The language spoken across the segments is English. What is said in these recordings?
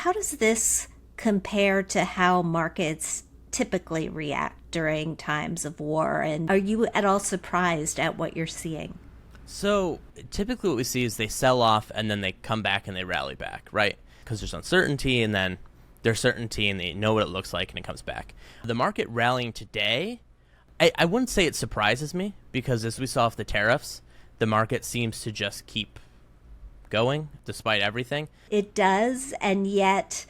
how does this compare to how markets typically react during times of war? And are you at all surprised at what you're seeing? So typically what we see is they sell off and then they come back and they rally back, right? Because there's uncertainty and then there's certainty and they know what it looks like and it comes back. The market rallying today, I wouldn't say it surprises me because as we saw with the tariffs, the market seems to just keep going despite everything. It does, and yet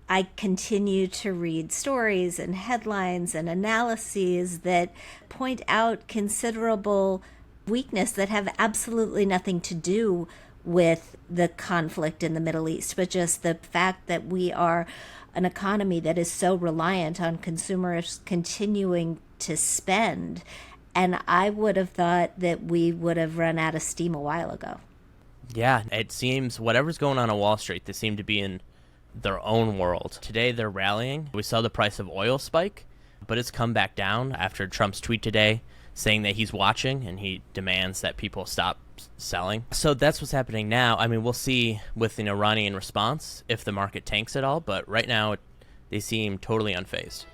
I continue to read stories and headlines and analyses that point out considerable weakness that have absolutely nothing to do with the conflict in the Middle East, but just the fact that we are an economy that is so reliant on consumers continuing to spend. And I would have thought that we would have run out of steam a while ago. Yeah, it seems whatever's going on Wall Street, they seem to be in their own world. Today they're rallying. We saw the price of oil spike, but it's come back down after Trump's tweet today saying that he's watching and he demands that people stop selling. So that's what's happening now. I mean, we'll see with an Iranian response if the market tanks at all, but right now they seem totally unfazed.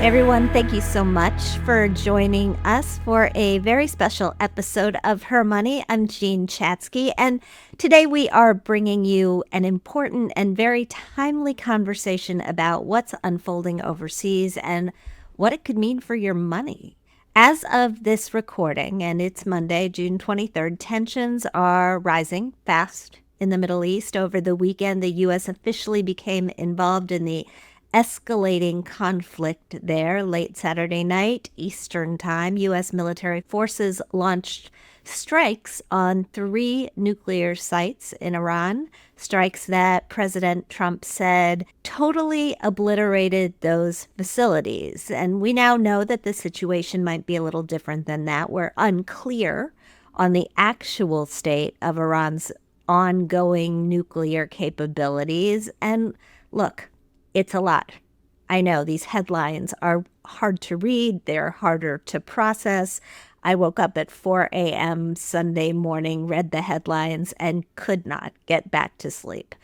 Everyone, thank you so much for joining us for a very special episode of HerMoney. I'm Jean Chatzky, and today we are bringing you an important and very timely conversation about what's unfolding overseas and what it could mean for your money. As of this recording, and it's Monday, June 23rd, tensions are rising fast in the Middle East. Over the weekend, the U.S. officially became involved in the escalating conflict there. Late Saturday night, Eastern Time, U.S. military forces launched strikes on 3 nuclear sites in Iran, strikes that President Trump said totally obliterated those facilities. And we now know that the situation might be a little different than that. We're unclear on the actual state of Iran's ongoing nuclear capabilities. And look, it's a lot. I know these headlines are hard to read. They're harder to process. I woke up at 4 a.m. Sunday morning, read the headlines, and could not get back to sleep.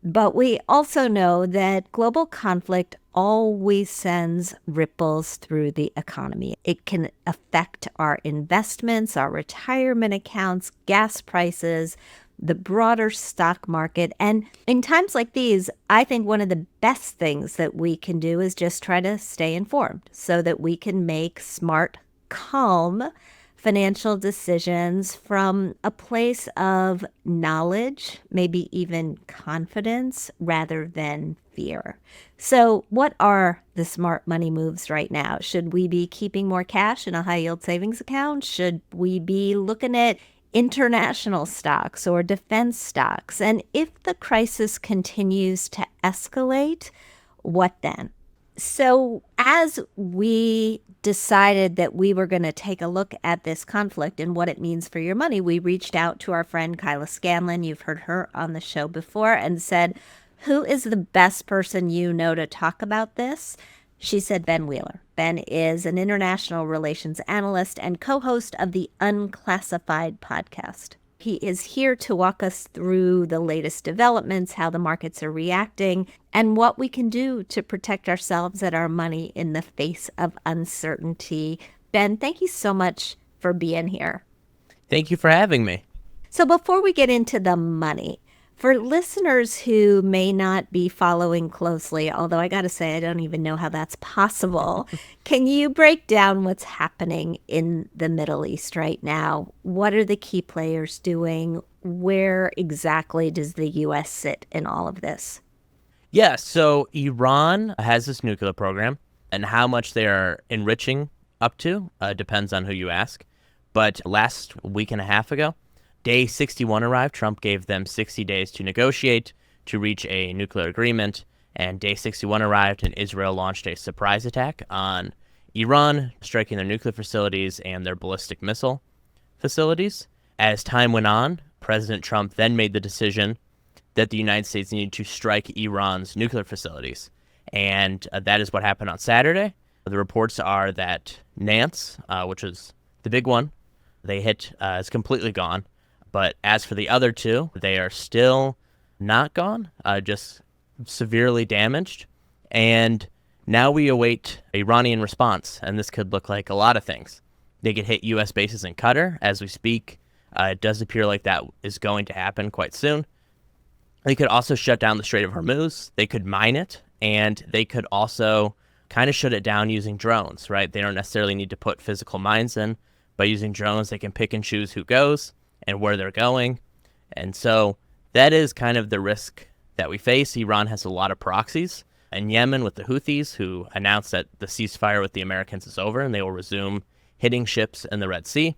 But we also know that global conflict always sends ripples through the economy. It can affect our investments, our retirement accounts, gas prices, the broader stock market. And in times like these, I think one of the best things that we can do is just try to stay informed so that we can make smart, calm financial decisions from a place of knowledge, maybe even confidence, rather than fear. So what are the smart money moves right now? Should we be keeping more cash in a high yield savings account? Should we be looking at international stocks or defense stocks? And if the crisis continues to escalate, what then? So as we decided that we were going to take a look at this conflict and what it means for your money, we reached out to our friend Kyla Scanlon. You've heard her on the show before, and said, who is the best person you know to talk about this? She said Ben Wheeler. Ben is an international relations analyst and co-host of the Unclassified podcast. He is here to walk us through the latest developments, how the markets are reacting, and what we can do to protect ourselves and our money in the face of uncertainty. Ben, thank you so much for being here. Thank you for having me. So before we get into the money, for listeners who may not be following closely, although I got to say, I don't even know how that's possible, can you break down what's happening in the Middle East right now? What are the key players doing? Where exactly does the U.S. sit in all of this? Yeah, so Iran has this nuclear program, and how much they are enriching up to depends on who you ask. But last week and a half ago, Day 61 arrived. Trump gave them 60 days to negotiate to reach a nuclear agreement. And Day 61 arrived, and Israel launched a surprise attack on Iran, striking their nuclear facilities and their ballistic missile facilities. As time went on, President Trump then made the decision that the United States needed to strike Iran's nuclear facilities. And that is what happened on Saturday. The reports are that Nance, which is the big one, they hit is completely gone. But as for the other two, they are still not gone, just severely damaged. And now we await Iranian response, and this could look like a lot of things. They could hit U.S. bases in Qatar as we speak. It does appear like that is going to happen quite soon. They could also shut down the Strait of Hormuz. They could mine it, and they could also kind of shut it down using drones, right? They don't necessarily need to put physical mines in. By using drones, they can pick and choose who goes and where they're going. And so that is kind of the risk that we face. Iran has a lot of proxies. In Yemen with the Houthis, who announced that the ceasefire with the Americans is over and they will resume hitting ships in the Red Sea.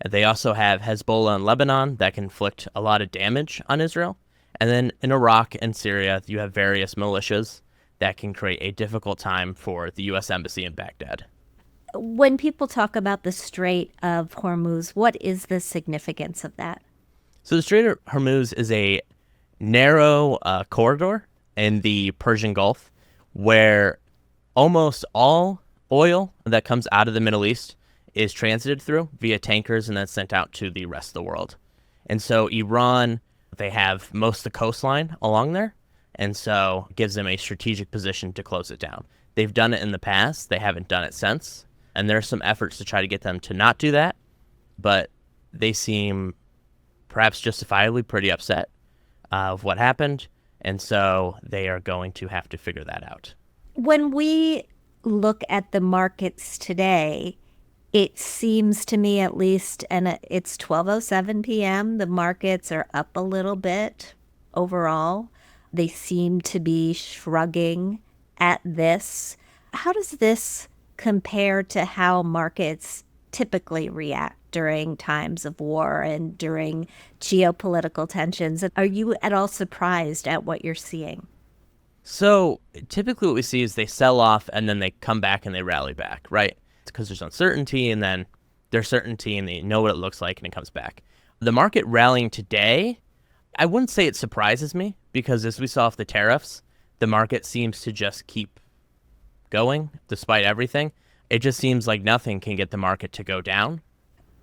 And they also have Hezbollah in Lebanon that can inflict a lot of damage on Israel. And then in Iraq and Syria, you have various militias that can create a difficult time for the U.S. Embassy in Baghdad. When people talk about the Strait of Hormuz, what is the significance of that? So the Strait of Hormuz is a narrow corridor in the Persian Gulf where almost all oil that comes out of the Middle East is transited through via tankers and then sent out to the rest of the world. And so Iran, they have most of the coastline along there, and so it gives them a strategic position to close it down. They've done it in the past. They haven't done it since. And there are some efforts to try to get them to not do that, but they seem perhaps justifiably pretty upset of what happened, and so they are going to have to figure that out. When we look at the markets today, it seems to me at least, and it's 12:07 p.m., the markets are up a little bit overall. They seem to be shrugging at this. How does this compare to how markets typically react during times of war and during geopolitical tensions? Are you at all surprised at what you're seeing? So typically what we see is they sell off and then they come back and they rally back, right? It's because there's uncertainty and then there's certainty and they know what it looks like and it comes back. The market rallying today, I wouldn't say it surprises me because as we saw with the tariffs, the market seems to just keep going despite everything. It just seems like nothing can get the market to go down.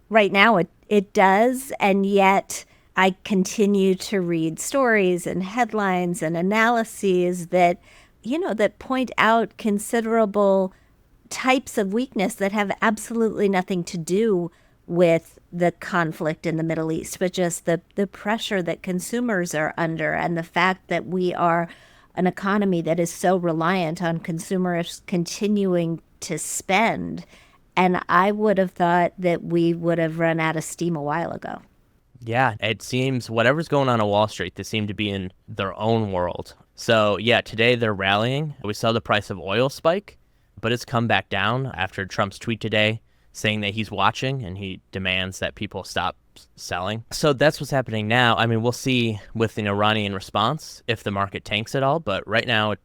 Right now it does, and yet I continue to read stories and headlines and analyses that, that point out considerable types of weakness that have absolutely nothing to do with the conflict in the Middle East, but just the pressure that consumers are under and the fact that we are an economy that is so reliant on consumers continuing to spend. And I would have thought that we would have run out of steam a while ago. Yeah, it seems whatever's going on Wall Street, they seem to be in their own world. So yeah, today they're rallying. We saw the price of oil spike, but it's come back down after Trump's tweet today saying that he's watching and he demands that people stop selling. So that's what's happening now. I mean, we'll see with an Iranian response if the market tanks at all, but right now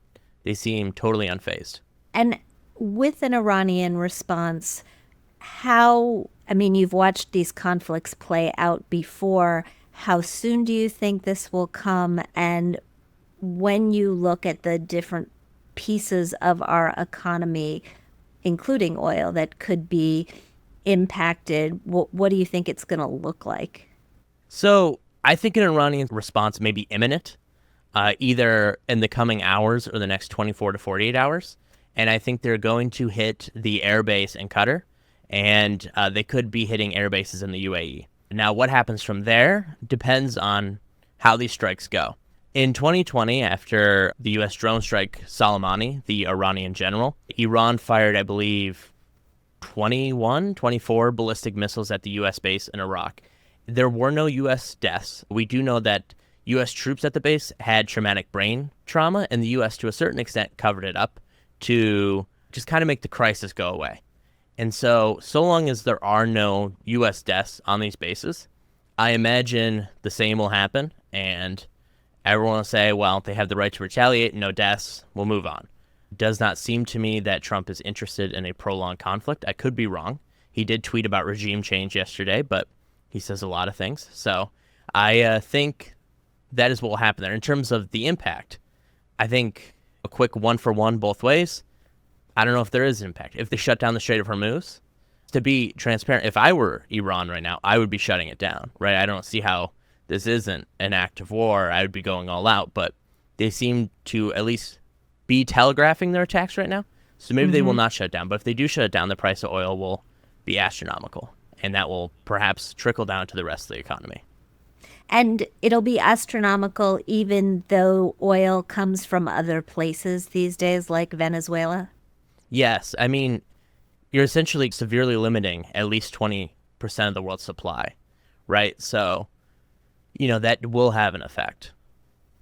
they seem totally unfazed. And with an Iranian response, you've watched these conflicts play out before. How soon do you think this will come? And when you look at the different pieces of our economy, including oil, that could be impacted, what do you think it's going to look like? So I think an Iranian response may be imminent, either in the coming hours or the next 24 to 48 hours. And I think they're going to hit the airbase in Qatar, and they could be hitting air bases in the UAE. Now, what happens from there depends on how these strikes go. In 2020, after the U.S. drone strike Soleimani, the Iranian general, Iran fired, I believe, 24 ballistic missiles at the U.S. base in Iraq. There were no U.S. deaths. We do know that U.S. troops at the base had traumatic brain trauma, and the U.S. to a certain extent covered it up to just kind of make the crisis go away. And so long as there are no U.S. deaths on these bases, I imagine the same will happen, and everyone will say, well, they have the right to retaliate, no deaths, we'll move on. Does not seem to me that Trump is interested in a prolonged conflict. I could be wrong. He did tweet about regime change yesterday, but he says a lot of things. So I think that is what will happen there. In terms of the impact, I think a quick 1-for-1 both ways. I don't know if there is an impact. If they shut down the Strait of Hormuz, to be transparent, if I were Iran right now, I would be shutting it down, right? I don't see how this isn't an act of war. I would be going all out, but they seem to at least be telegraphing their attacks right now. So maybe they will not shut down. But if they do shut it down, the price of oil will be astronomical, and that will perhaps trickle down to the rest of the economy. And it'll be astronomical even though oil comes from other places these days, like Venezuela? Yes, I mean, you're essentially severely limiting at least 20% of the world's supply, right? So, that will have an effect.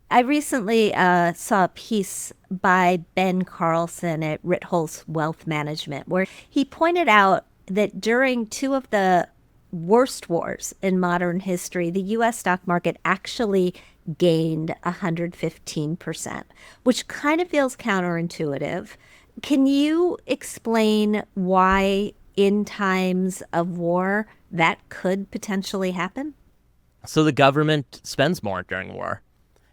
I recently saw a piece by Ben Carlson at Ritholtz Wealth Management where he pointed out that during two of the worst wars in modern history, the U.S. stock market actually gained 115%, which kind of feels counterintuitive. Can you explain why in times of war that could potentially happen? So the government spends more during war.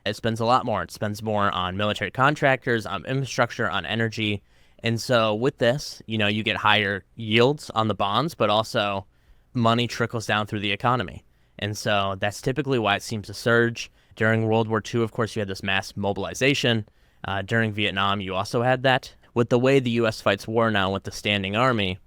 It spends a lot more. It spends more on military contractors, on infrastructure, on energy. And so with this, you get higher yields on the bonds, but also money trickles down through the economy. And so that's typically why it seems to surge. During World War II, of course, you had this mass mobilization. During Vietnam, you also had that. With the way the U.S. fights war now with the standing army,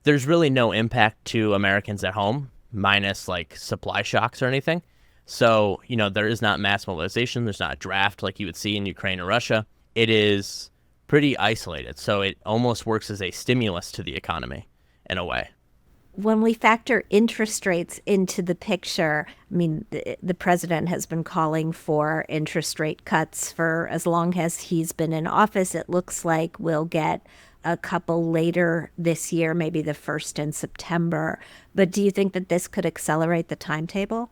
there's really no impact to Americans at home, minus like supply shocks or anything. So, there is not mass mobilization. There's not a draft like you would see in Ukraine or Russia. It is pretty isolated. So it almost works as a stimulus to the economy in a way. When we factor interest rates into the picture, I mean, the president has been calling for interest rate cuts for as long as he's been in office. It looks like we'll get a couple later this year, maybe the first in September. But do you think that this could accelerate the timetable?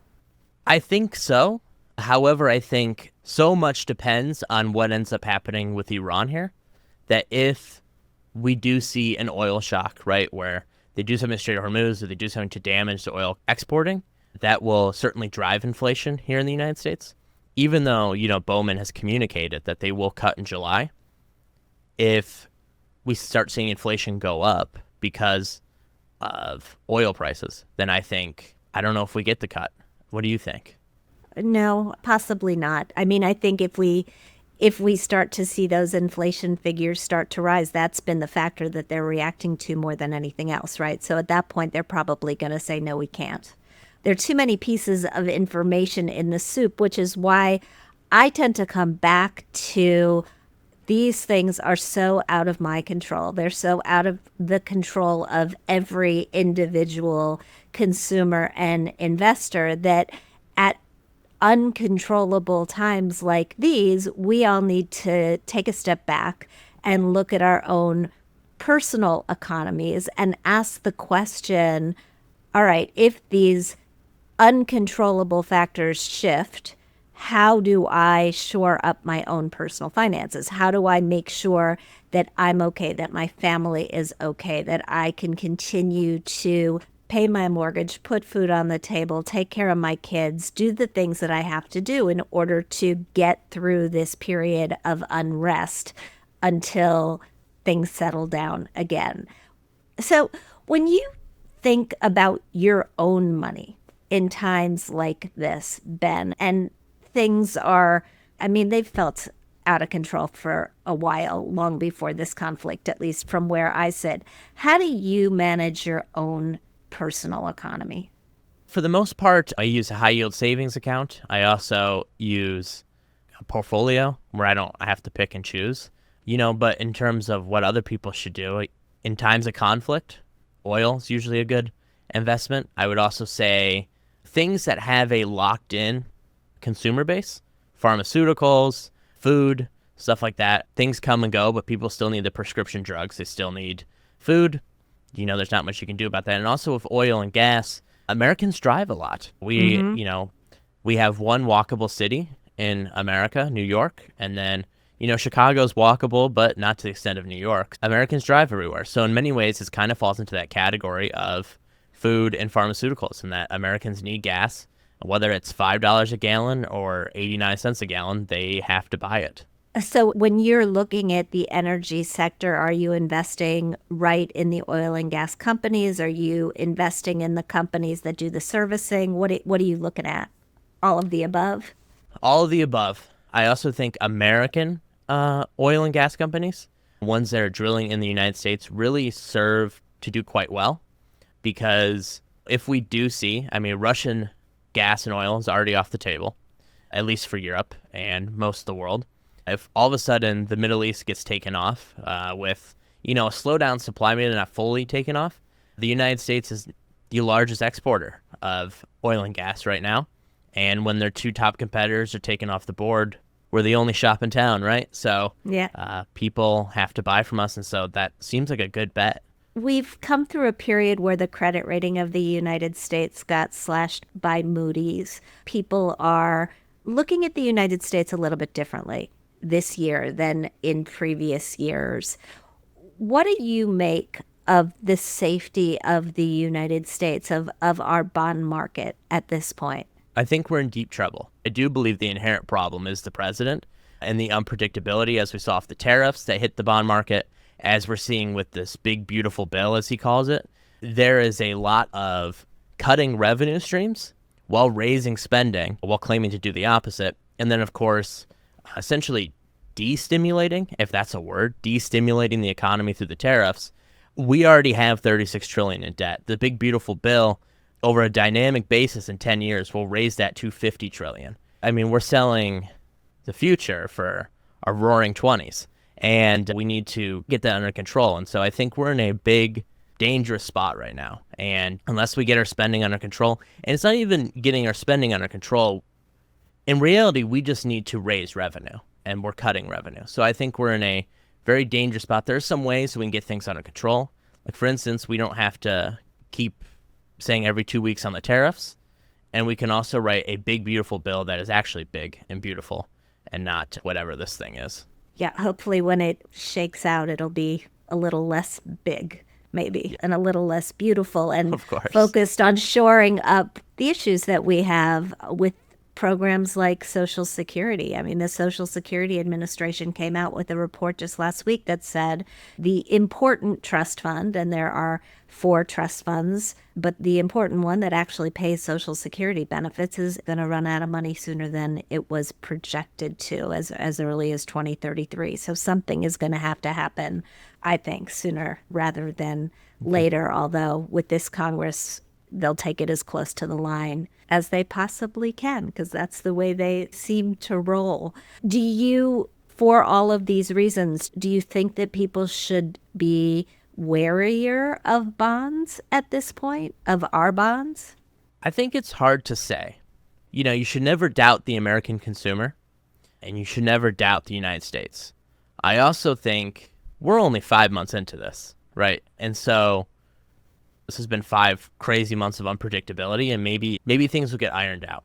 I think so. However, I think so much depends on what ends up happening with Iran here, that if we do see an oil shock, right, where they do something to Strait of Hormuz or they do something to damage the oil exporting, that will certainly drive inflation here in the United States. Even though, Bowman has communicated that they will cut in July, if we start seeing inflation go up because of oil prices, then I don't know if we get the cut. What do you think? No, possibly not. I mean, I think if we start to see those inflation figures start to rise, that's been the factor that they're reacting to more than anything else, right? So at that point, they're probably going to say, no, we can't. There are too many pieces of information in the soup, which is why I tend to come back to these things are so out of my control. They're so out of the control of every individual consumer and investor that at uncontrollable times like these, we all need to take a step back and look at our own personal economies and ask the question, all right, if these uncontrollable factors shift, how do I shore up my own personal finances? How do I make sure that I'm okay, that my family is okay, that I can continue to pay my mortgage, put food on the table, take care of my kids, do the things that I have to do in order to get through this period of unrest until things settle down again. So when you think about your own money in times like this, Ben, and things are, I mean, they've felt out of control for a while, long before this conflict, at least from where I sit. How do you manage your own personal economy? For the most part, I use a high yield savings account. I also use a portfolio where I have to pick and choose, but in terms of what other people should do, in times of conflict, oil is usually a good investment. I would also say things that have a locked in consumer base, pharmaceuticals, food, stuff like that. Things come and go, but people still need the prescription drugs. They still need food. There's not much you can do about that. And also with oil and gas, Americans drive a lot. We have one walkable city in America, New York, and then, Chicago's walkable, but not to the extent of New York. Americans drive everywhere. So in many ways, it kind of falls into that category of food and pharmaceuticals, and that Americans need gas. Whether it's $5 a gallon or 89 cents a gallon, they have to buy it. So when you're looking at the energy sector, are you investing right in the oil and gas companies? Are you investing in the companies that do the servicing? What are you looking at? All of the above? All of the above. I also think American oil and gas companies, ones that are drilling in the United States, really serve to do quite well because if we do see, I mean, Russian gas and oil is already off the table, at least for Europe and most of the world. If all of a sudden the Middle East gets taken off with, a slowdown supply, maybe not fully taken off, the United States is the largest exporter of oil and gas right now. And when their two top competitors are taken off the board, we're the only shop in town, right? So Yeah. people have to buy from us. And so that seems like a good bet. We've come through a period where the credit rating of the United States got slashed by Moody's. People are looking at the United States a little bit differently this year than in previous years. What do you make of the safety of the United States, of our bond market at this point? I think we're in deep trouble. I do believe the inherent problem is the president and the unpredictability, as we saw with the tariffs that hit the bond market, as we're seeing with this big, beautiful bill, as he calls it. There is a lot of cutting revenue streams while raising spending, while claiming to do the opposite. And then, of course, essentially destimulating, if that's a word, destimulating the economy through the tariffs. We already have $36 trillion in debt. The big, beautiful bill over a dynamic basis in 10 years will raise that to $50 trillion. I mean, we're selling the future for our roaring 20s, and we need to get that under control. And so I think we're in a big, dangerous spot right now. And unless we get our spending under control, and it's not even getting our spending under control, in reality, we just need to raise revenue, and we're cutting revenue. So I think we're in a very dangerous spot. There are some ways we can get things under control. Like, for instance, we don't have to keep saying every 2 weeks on the tariffs, and we can also write a big, beautiful bill that is actually big and beautiful and not whatever this thing is. Yeah, hopefully when it shakes out, it'll be a little less big, maybe, and a little less beautiful and Of course. focused on shoring up the issues that we have with programs like Social Security. I mean, the Social Security Administration came out with a report just last week that said the important trust fund, and there are 4 trust funds, but the important one that actually pays Social Security benefits is going to run out of money sooner than it was projected to, as early as 2033. So something is going to happen, I think, sooner rather than later, although with this Congress, they'll take it as close to the line as they possibly can, because that's the way they seem to roll. Do you, for all of these reasons, do you think that people should be warier of bonds at this point, of our bonds? I think it's hard to say. You should never doubt the American consumer, and you should never doubt the United States. I also think we're only 5 months into this, right? And so this has been 5 crazy months of unpredictability, and maybe things will get ironed out.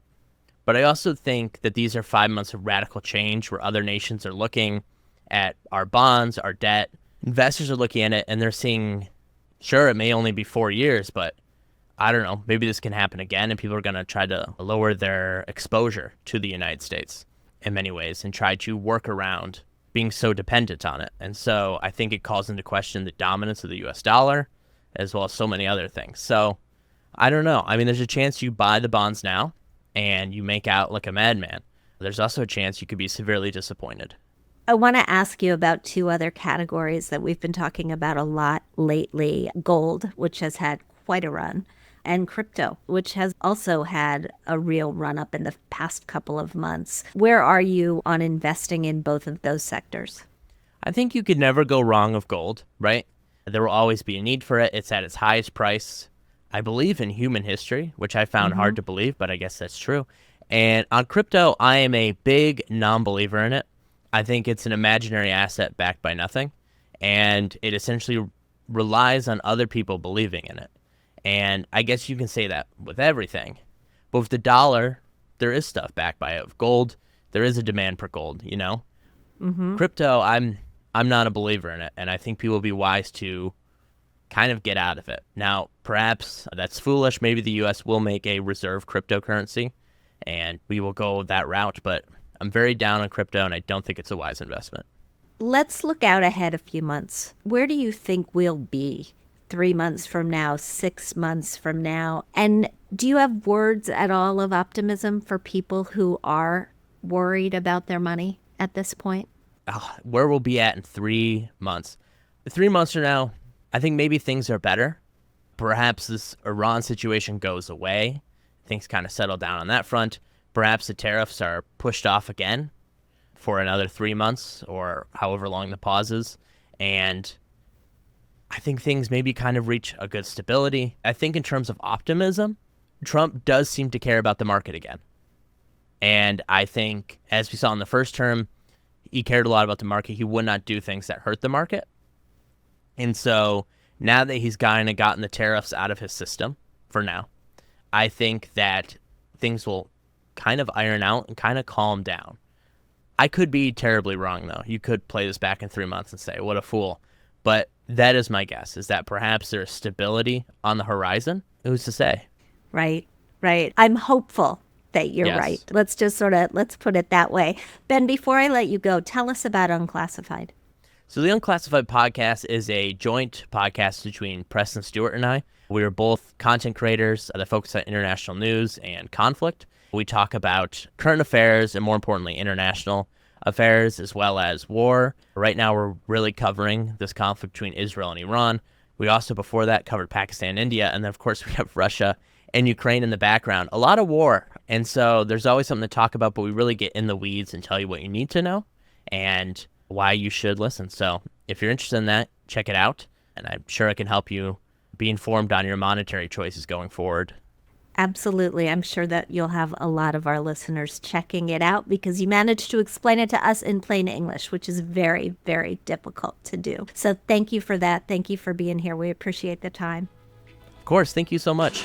But I also think that these are 5 months of radical change where other nations are looking at our bonds, our debt. Investors are looking at it, and they're seeing, sure, it may only be 4 years, but I don't know, maybe this can happen again, and people are going to try to lower their exposure to the United States in many ways and try to work around being so dependent on it. And so I think it calls into question the dominance of the U.S. dollar, as well as so many other things. So I don't know. I mean, there's a chance you buy the bonds now and you make out like a madman. There's also a chance you could be severely disappointed. I want to ask you about 2 other categories that we've been talking about a lot lately. Gold, which has had quite a run, and crypto, which has also had a real run up in the past couple of months. Where are you on investing in both of those sectors? I think you could never go wrong with gold, right? There will always be a need for it. It's at its highest price, I believe, in human history, which I found hard to believe, but I guess that's true. And on crypto, I am a big non-believer in it. I think it's an imaginary asset backed by nothing, and it essentially relies on other people believing in it. And I guess you can say that with everything. But with the dollar, there is stuff backed by it. With gold, there is a demand for gold, Crypto, I'm not a believer in it, and I think people will be wise to kind of get out of it. Now, perhaps that's foolish. Maybe the U.S. will make a reserve cryptocurrency, and we will go that route, but I'm very down on crypto, and I don't think it's a wise investment. Let's look out ahead a few months. Where do you think we'll be 3 months from now, 6 months from now? And do you have words at all of optimism for people who are worried about their money at this point? Where we'll be at in 3 months. 3 months from now, I think maybe things are better. Perhaps this Iran situation goes away. Things kind of settle down on that front. Perhaps the tariffs are pushed off again for another 3 months or however long the pause is. And I think things maybe kind of reach a good stability. I think in terms of optimism, Trump does seem to care about the market again. And I think, as we saw in the first term, he cared a lot about the market. He would not do things that hurt the market. And so now that he's gotten the tariffs out of his system for now, I think that things will kind of iron out and kind of calm down. I could be terribly wrong, though. You could play this back in 3 months and say, what a fool. But that is my guess, is that perhaps there's stability on the horizon. Who's to say? Right, right. I'm hopeful that you're Yes. right. Let's put it that way. Ben, before I let you go, tell us about Unclassified. So the Unclassified podcast is a joint podcast between Preston Stewart and I. We are both content creators that focus on international news and conflict. We talk about current affairs and, more importantly, international affairs, as well as war. Right now, we're really covering this conflict between Israel and Iran. We also, before that, covered Pakistan and India. And then, of course, we have Russia and Ukraine in the background. A lot of war. And so there's always something to talk about, but we really get in the weeds and tell you what you need to know and why you should listen. So if you're interested in that, check it out. And I'm sure it can help you be informed on your monetary choices going forward. Absolutely. I'm sure that you'll have a lot of our listeners checking it out because you managed to explain it to us in plain English, which is very, very difficult to do. So thank you for that. Thank you for being here. We appreciate the time. Of course. Thank you so much.